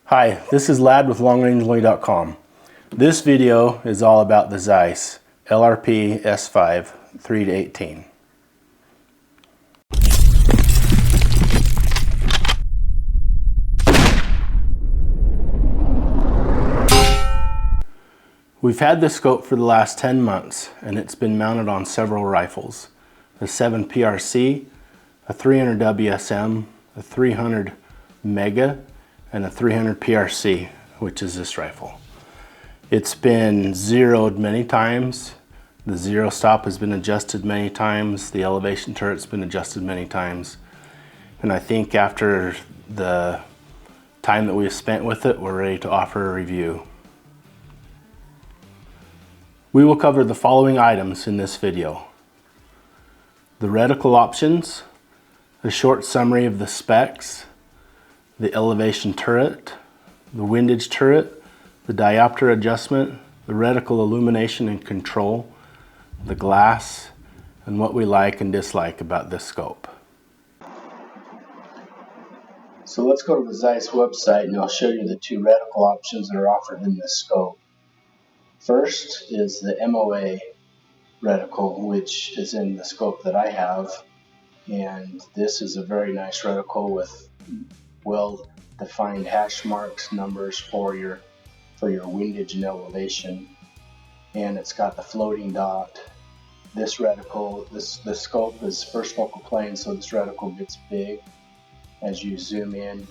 Hi, this is Lad with LongRangeOnly.com. This video is all about the Zeiss LRP S5 3-18. We've had this scope for the last 10 months and it's been mounted on several rifles. The 7 PRC, a 300 WSM, a 300 Mega, and a 300 PRC, which is this rifle. It's been zeroed many times. The zero stop has been adjusted many times. The elevation turret's been adjusted many times. And I think after the time that we've spent with it, we're ready to offer a review. We will cover the following items in this video: the reticle options, a short summary of the specs, the elevation turret, the windage turret, the diopter adjustment, the reticle illumination and control, the glass, and what we like and dislike about this scope. So let's go to the Zeiss website and I'll show you the two reticle options that are offered in this scope. First is the MOA reticle, which is in the scope that I have, and this is a very nice reticle with well-defined hash marks, numbers for your windage and elevation, and it's got the floating dot. This reticle, the scope is first focal plane, so this reticle gets big as you zoom in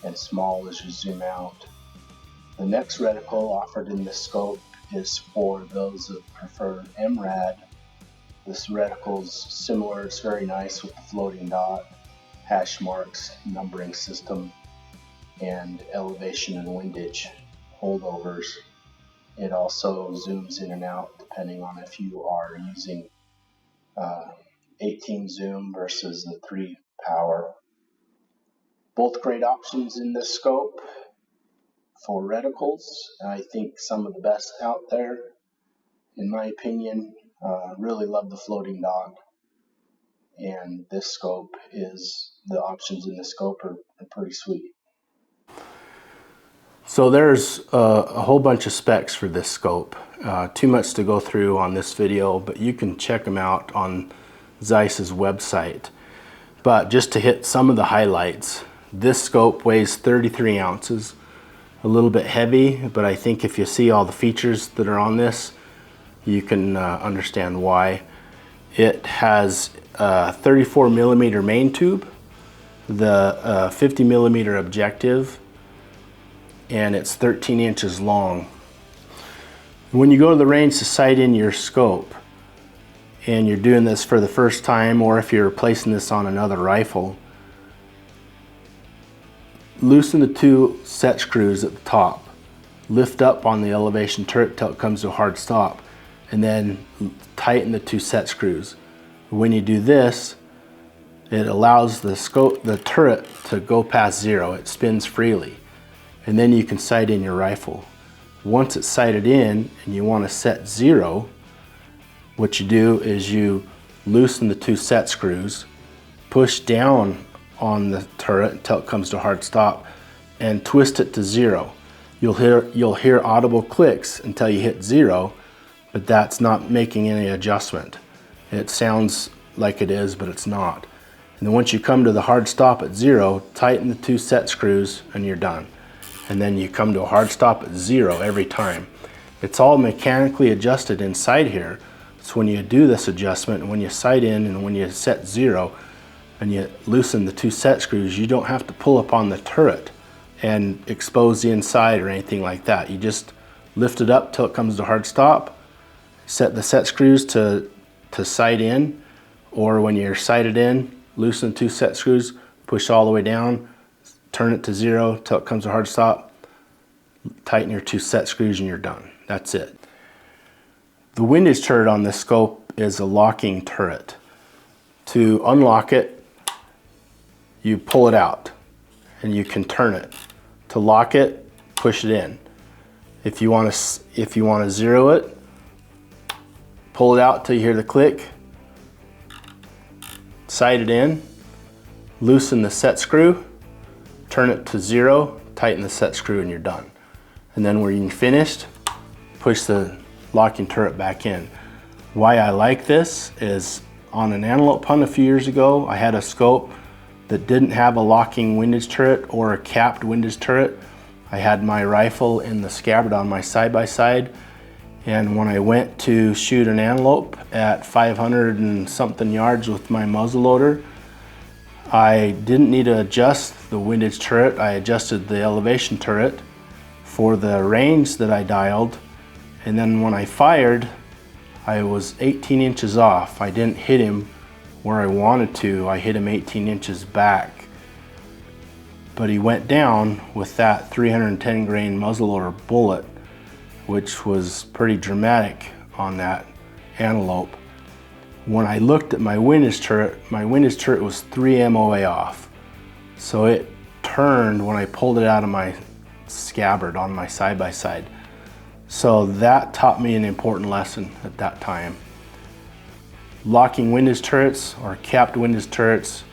and small as you zoom out. The next reticle offered in this scope is for those that prefer MRAD. This reticle's similar, it's very nice with the floating dot, hash marks, numbering system, and elevation and windage holdovers. It also zooms in and out depending on if you are using 18 zoom versus the 3 power. Both great options in this scope for reticles. I think some of the best out there, in my opinion. Really love the floating dot, and this scope is, the options in this scope are pretty sweet. So there's a whole bunch of specs for this scope. Too much to go through on this video, but you can check them out on Zeiss's website. But just to hit some of the highlights, this scope weighs 33 ounces, a little bit heavy, but I think if you see all the features that are on this, you can understand why. It has a 34 millimeter main tube, the 50 millimeter objective, and it's 13 inches long. When you go to the range to sight in your scope, and you're doing this for the first time, or if you're placing this on another rifle, loosen the 2 set screws at the top, lift up on the elevation turret till it comes to a hard stop, and then tighten the 2 set screws. When you do this, it allows the turret to go past zero. It spins freely, and then you can sight in your rifle. Once it's sighted in and you want to set zero, what you do is you loosen the 2 set screws, push down on the turret until it comes to a hard stop, and twist it to zero. You'll hear audible clicks until you hit zero, but that's not making any adjustment. It sounds like it is, but it's not. And then once you come to the hard stop at zero, tighten the 2 set screws and you're done. And then you come to a hard stop at zero every time. It's all mechanically adjusted inside here. So when you do this adjustment, and when you sight in and when you set zero and you loosen the 2 set screws, you don't have to pull up on the turret and expose the inside or anything like that. You just lift it up till it comes to a hard stop, set the set screws to sight in, or when you're sighted in, loosen the 2 set screws, push all the way down, turn it to zero till it comes to a hard stop, tighten your 2 set screws and you're done. That's it. The windage turret on this scope is a locking turret. To unlock it, you pull it out and you can turn it. To lock it, push it in. If you want to zero it, pull it out till you hear the click, sight it in, loosen the set screw, turn it to zero, tighten the set screw and you're done. And then when you're finished, push the locking turret back in. Why I like this is on an antelope hunt a few years ago, I had a scope that didn't have a locking windage turret or a capped windage turret. I had my rifle in the scabbard on my side-by-side, and when I went to shoot an antelope at 500 and something yards with my muzzleloader, I didn't need to adjust the windage turret. I adjusted the elevation turret for the range that I dialed, and then when I fired, I was 18 inches off. I didn't hit him where I wanted to. I hit him 18 inches back. But he went down with that 310 grain muzzleloader bullet, which was pretty dramatic on that antelope. When I looked at my windage turret was 3 MOA off. So it turned when I pulled it out of my scabbard on my side-by-side. So that taught me an important lesson at that time. Locking windage turrets or capped windage turrets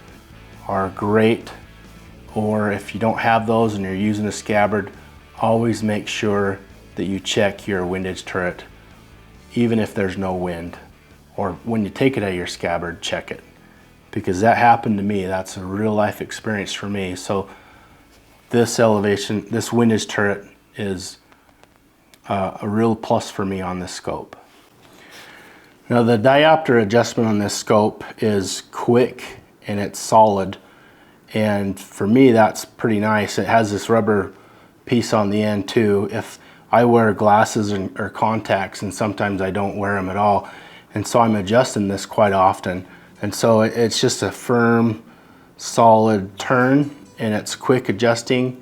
are great, or if you don't have those and you're using a scabbard, always make sure that you check your windage turret, even if there's no wind, or when you take it out of your scabbard, check it, because that happened to me. That's a real life experience for me. So this windage turret is a real plus for me on this scope. Now the diopter adjustment on this scope is quick and it's solid, and for me that's pretty nice. It has this rubber piece on the end too. If I wear glasses or contacts, and sometimes I don't wear them at all, and so I'm adjusting this quite often, and so it's just a firm, solid turn, and it's quick adjusting,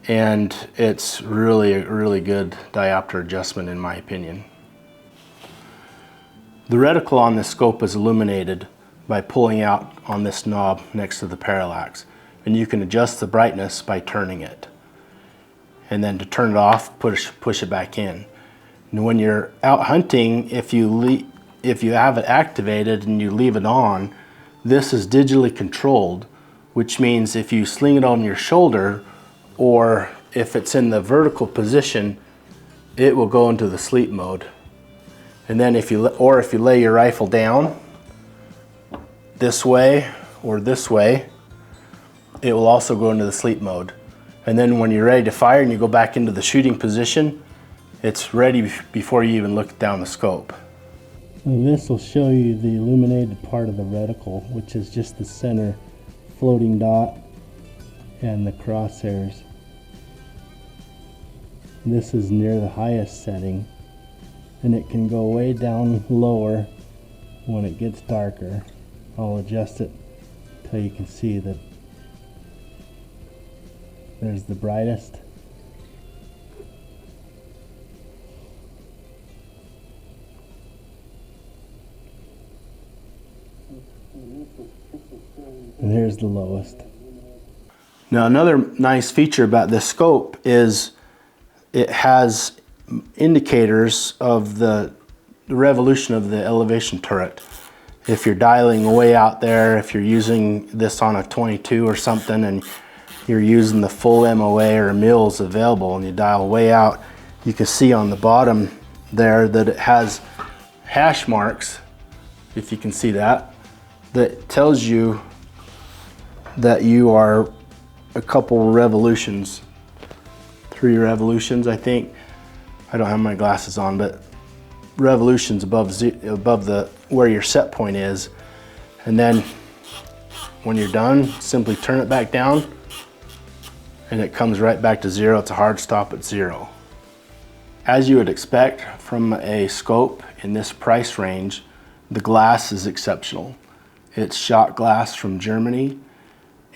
and it's really a really good diopter adjustment in my opinion. The reticle on this scope is illuminated by pulling out on this knob next to the parallax, and you can adjust the brightness by turning it. And then to turn it off, push it back in. And when you're out hunting, if you have it activated and you leave it on, this is digitally controlled, which means if you sling it on your shoulder, or if it's in the vertical position, it will go into the sleep mode. And then if you lay your rifle down this way or this way, it will also go into the sleep mode. And then when you're ready to fire and you go back into the shooting position, it's ready before you even look down the scope. This will show you the illuminated part of the reticle, which is just the center floating dot and the crosshairs. This is near the highest setting, and it can go way down lower when it gets darker. I'll adjust it until you can see that there's the brightest. And here's the lowest. Now another nice feature about this scope is it has indicators of the revolution of the elevation turret. If you're dialing way out there, if you're using this on a 22 or something and you're using the full MOA or mils available and you dial way out, you can see on the bottom there that it has hash marks, if you can see that, that tells you that you are a couple revolutions, 3 revolutions I think. I don't have my glasses on, but revolutions above the where your set point is. And then when you're done, simply turn it back down and it comes right back to 0. It's a hard stop at 0. As you would expect from a scope in this price range, the glass is exceptional. It's shot glass from Germany,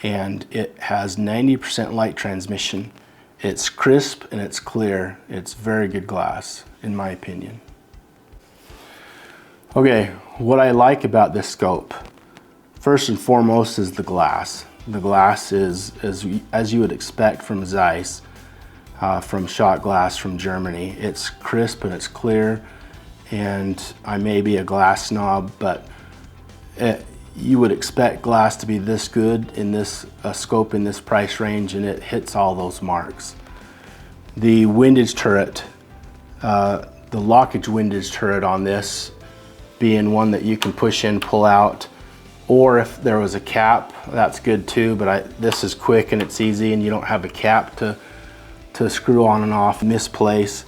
and it has 90% light transmission. It's crisp and it's clear. It's very good glass, in my opinion. Okay, what I like about this scope, first and foremost, is the glass. The glass is as you would expect from Zeiss, from shot glass from Germany. It's crisp and it's clear, and I may be a glass snob, but you would expect glass to be this good in this scope in this price range, and it hits all those marks. The Windage Turret, the lockage Windage Turret on this being one that you can push in, pull out, or if there was a cap, that's good too, but this is quick and it's easy, and you don't have a cap to screw on and off in this place.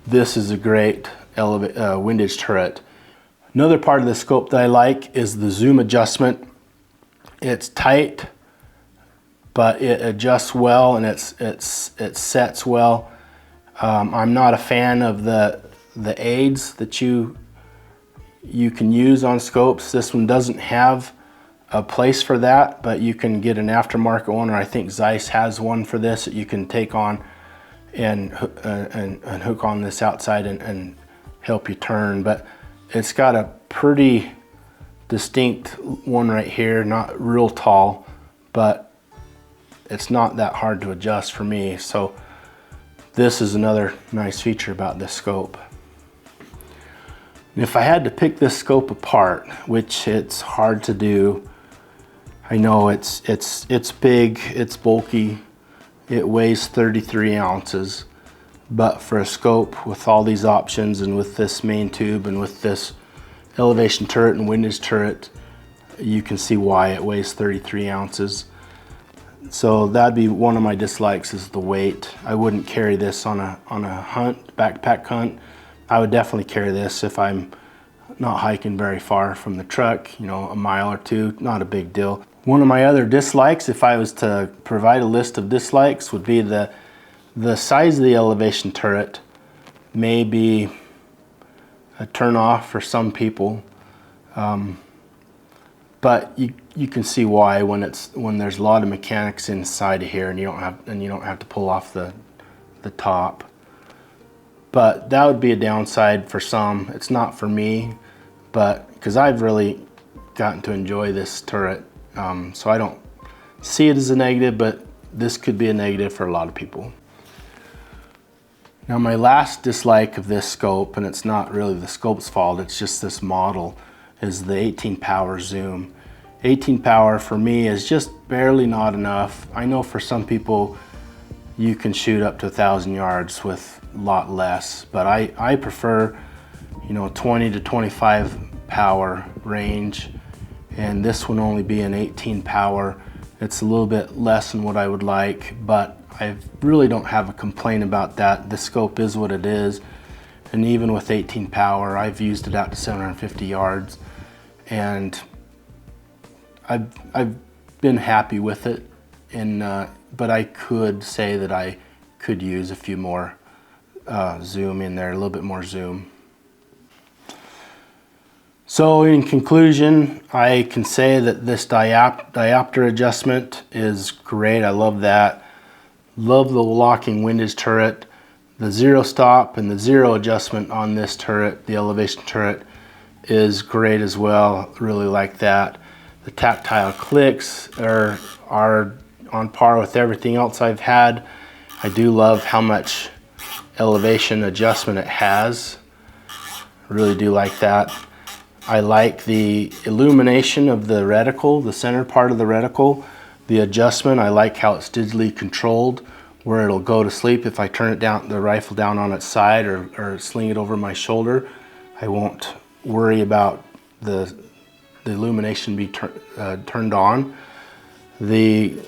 This is a great Windage Turret. Another part of the scope that I like is the zoom adjustment. It's tight, but it adjusts well, and it sets well. I'm not a fan of the aids that you can use on scopes. This one doesn't have a place for that, but you can get an aftermarket one, or I think Zeiss has one for this that you can take on and hook on this outside and help you turn. But it's got a pretty distinct one right here, not real tall, but it's not that hard to adjust for me. So this is another nice feature about this scope. And if I had to pick this scope apart, which it's hard to do, I know it's big, it's bulky, it weighs 33 ounces, but for a scope with all these options and with this main tube and with this elevation turret and windage turret, you can see why it weighs 33 ounces. So that'd be one of my dislikes, is the weight. I wouldn't carry this on a hunt, backpack hunt. I would definitely carry this if I'm not hiking very far from the truck, you know, a mile or two, not a big deal. One of my other dislikes, if I was to provide a list of dislikes, would be the size of the elevation turret may be a turn off for some people, but you can see why when there's a lot of mechanics inside of here, and you don't have to pull off the top. But that would be a downside for some. It's not for me, but because I've really gotten to enjoy this turret, so I don't see it as a negative, but this could be a negative for a lot of people. Now my last dislike of this scope, and it's not really the scope's fault, it's just this model, is the 18 power zoom. 18 power for me is just barely not enough. I know for some people you can shoot up to 1,000 yards with a lot less, but I prefer, you know, 20 to 25 power range, and this one only be an 18 power. It's a little bit less than what I would like, but I really don't have a complaint about that. The scope is what it is, and even with 18 power, I've used it out to 750 yards, and I've been happy with it. And but I could say that I could use a few more zoom in there, a little bit more zoom. So in conclusion, I can say that this diopter adjustment is great. I love that. Love the locking windage turret. The zero stop and the zero adjustment on this turret, the elevation turret, is great as well. Really like that. The tactile clicks are on par with everything else I've had. I do love how much elevation adjustment it has. Really do like that. I like the illumination of the reticle, the center part of the reticle. The adjustment, I like how it's digitally controlled, where it'll go to sleep if I turn it down, the rifle down on its side, or sling it over my shoulder. I won't worry about the illumination be turned on. The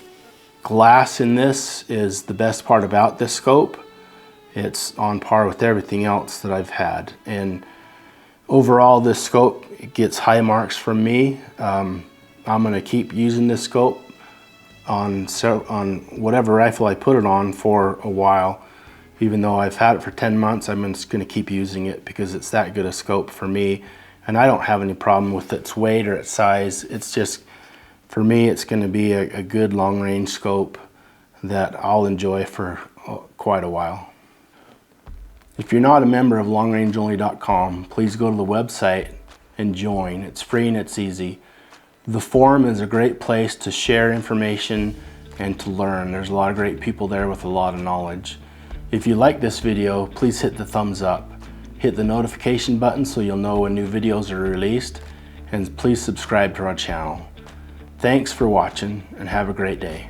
glass in this is the best part about this scope. It's on par with everything else that I've had, and overall this scope gets high marks from me. I'm going to keep using this scope on whatever rifle I put it on for a while. Even though I've had it for 10 months, I'm just going to keep using it because it's that good a scope for me, and I don't have any problem with its weight or its size. It's just, for me, it's going to be a good long-range scope that I'll enjoy for quite a while. If you're not a member of longrangeonly.com, please go to the website and join. It's free and it's easy. The forum is a great place to share information and to learn. There's a lot of great people there with a lot of knowledge. If you like this video, please hit the thumbs up. Hit the notification button so you'll know when new videos are released. and please subscribe to our channel. Thanks for watching and have a great day.